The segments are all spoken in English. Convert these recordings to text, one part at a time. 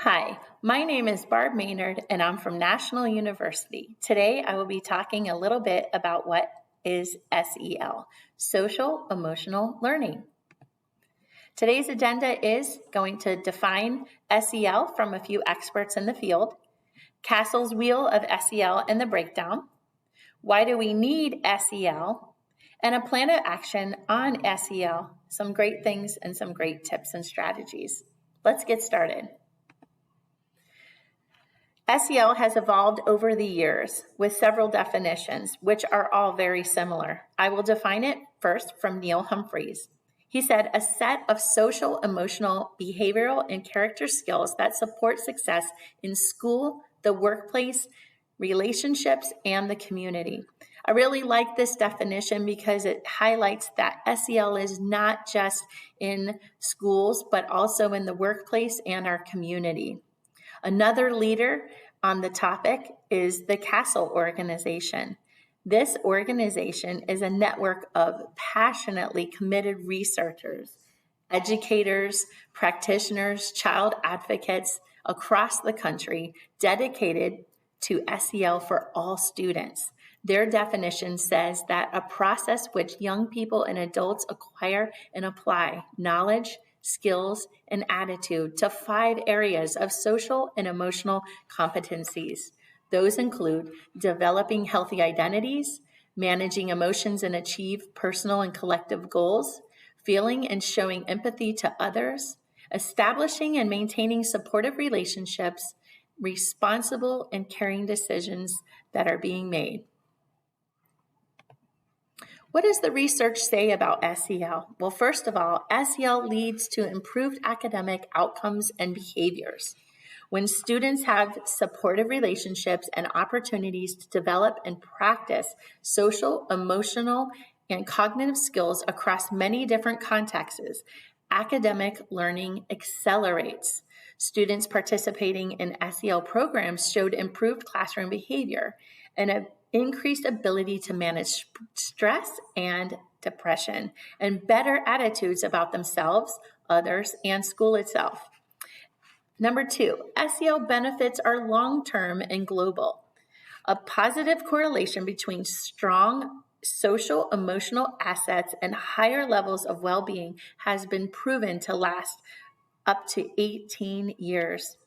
Hi, my name is Barb Maynard and I'm from National University. Today I will be talking a little bit about what is SEL, Social Emotional Learning. Today's agenda is going to define SEL from a few experts in the field, Castle's Wheel of SEL and the breakdown, why do we need SEL, and a plan of action on SEL, some great things and some great tips and strategies. Let's get started. SEL has evolved over the years with several definitions, which are all very similar. I will define it first from Neil Humphreys. He said, a set of social, emotional, behavioral, and character skills that support success in school, the workplace, relationships, and the community. I really like this definition because it highlights that SEL is not just in schools, but also in the workplace and our community. Another leader on the topic is the Castle organization. This organization is a network of passionately committed researchers, educators, practitioners, child advocates across the country dedicated to SEL for all students. Their definition says that a process which young people and adults acquire and apply knowledge, skills, and attitude to 5 areas of social and emotional competencies. Those include developing healthy identities, managing emotions and achieve personal and collective goals, feeling and showing empathy to others, establishing and maintaining supportive relationships, responsible and caring decisions that are being made. What does the research say about SEL? Well, first of all, SEL leads to improved academic outcomes and behaviors. When students have supportive relationships and opportunities to develop and practice social, emotional, and cognitive skills across many different contexts, academic learning accelerates. Students participating in SEL programs showed improved classroom behavior and an increased ability to manage stress and depression, and better attitudes about themselves, others, and school itself. Number 2, SEL benefits are long-term and global. A positive correlation between strong social emotional assets and higher levels of well-being has been proven to last up to 18 years.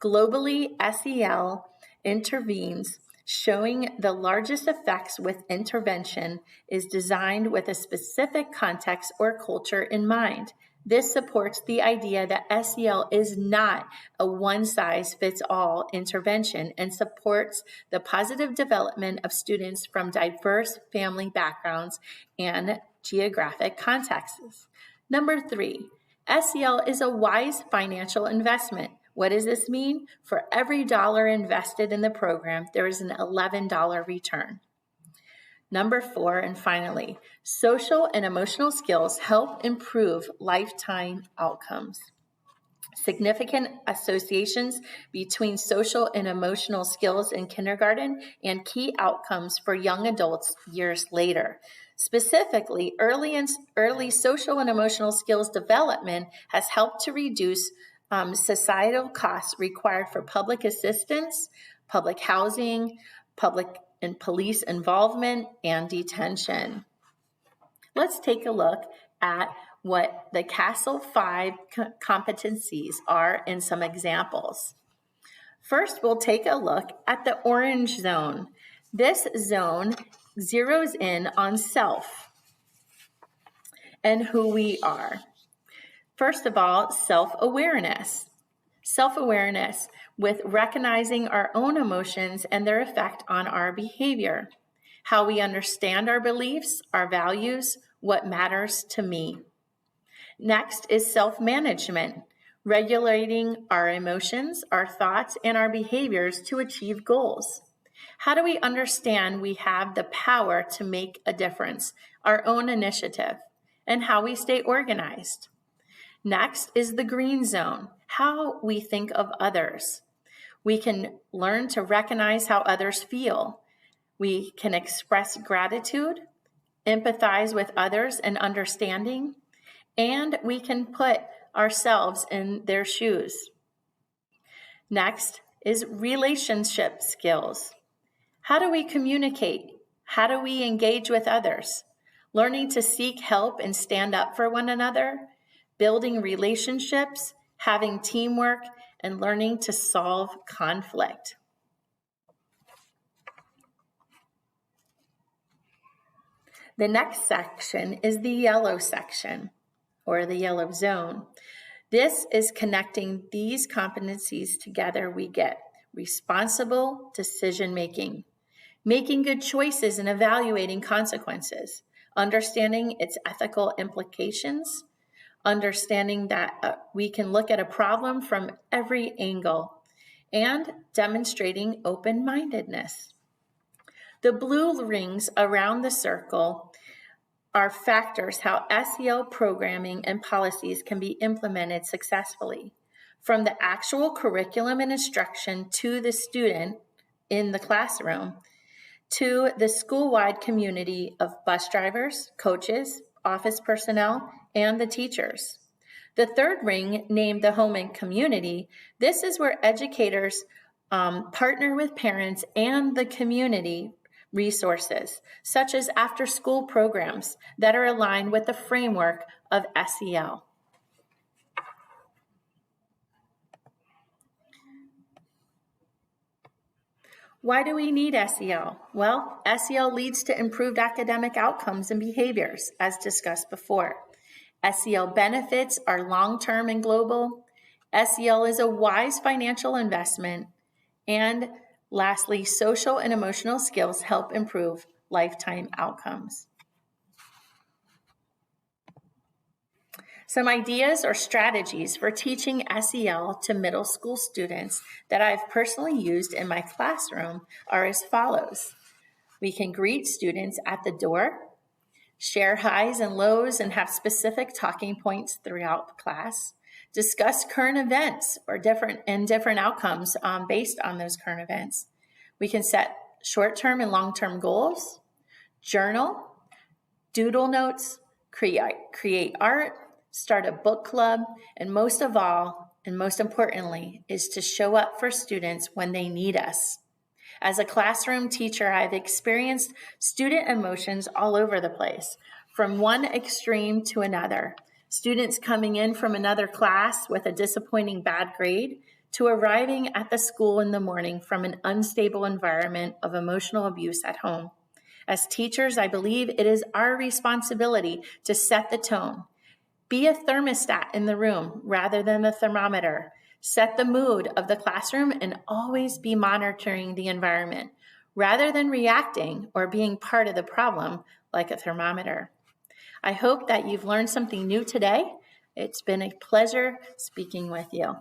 Globally, SEL intervenes, showing the largest effects with intervention is designed with a specific context or culture in mind. This supports the idea that SEL is not a one-size-fits-all intervention and supports the positive development of students from diverse family backgrounds and geographic contexts. Number 3, SEL is a wise financial investment. What does this mean? For every dollar invested in the program, there is an $11 return. Number 4, and finally, social and emotional skills help improve lifetime outcomes. Significant associations between social and emotional skills in kindergarten and key outcomes for young adults years later. Specifically, early social and emotional skills development has helped to reduce societal costs required for public assistance, public housing, public and police involvement, and detention. Let's take a look at what the Castle 5 competencies are in some examples. First, we'll take a look at the orange zone. This zone zeroes in on self and who we are. First of all, self-awareness. Self-awareness with recognizing our own emotions and their effect on our behavior, how we understand our beliefs, our values, what matters to me. Next is self-management, regulating our emotions, our thoughts, and our behaviors to achieve goals. How do we understand we have the power to make a difference, our own initiative, and how we stay organized? Next is the green zone, how we think of others. We can learn to recognize how others feel. We can express gratitude, empathize with others and understanding, and we can put ourselves in their shoes. Next is relationship skills. How do we communicate? How do we engage with others? Learning to seek help and stand up for one another, building relationships, having teamwork, and learning to solve conflict. The next section is the yellow section, or the yellow zone. This is connecting these competencies together. We get responsible decision-making, making good choices and evaluating consequences, understanding its ethical implications, understanding that we can look at a problem from every angle, and demonstrating open-mindedness. The blue rings around the circle are factors how SEL programming and policies can be implemented successfully, from the actual curriculum and instruction to the student in the classroom, to the school-wide community of bus drivers, coaches, office personnel, and the teachers. The third ring, named the home and community, this is where educators partner with parents and the community resources, such as after-school programs that are aligned with the framework of SEL. Why do we need SEL? Well, SEL leads to improved academic outcomes and behaviors, as discussed before. SEL benefits are long-term and global. SEL is a wise financial investment. And lastly, social and emotional skills help improve lifetime outcomes. Some ideas or strategies for teaching SEL to middle school students that I've personally used in my classroom are as follows. We can greet students at the door, share highs and lows and have specific talking points throughout class, discuss current events or different outcomes based on those current events. We can set short-term and long-term goals, journal, doodle notes, create art, start a book club, and most of all, and most importantly, is to show up for students when they need us. As a classroom teacher, I've experienced student emotions all over the place, from one extreme to another. Students coming in from another class with a disappointing bad grade, to arriving at the school in the morning from an unstable environment of emotional abuse at home. As teachers, I believe it is our responsibility to set the tone. Be a thermostat in the room rather than a thermometer. Set the mood of the classroom and always be monitoring the environment rather than reacting or being part of the problem like a thermometer. I hope that you've learned something new today. It's been a pleasure speaking with you.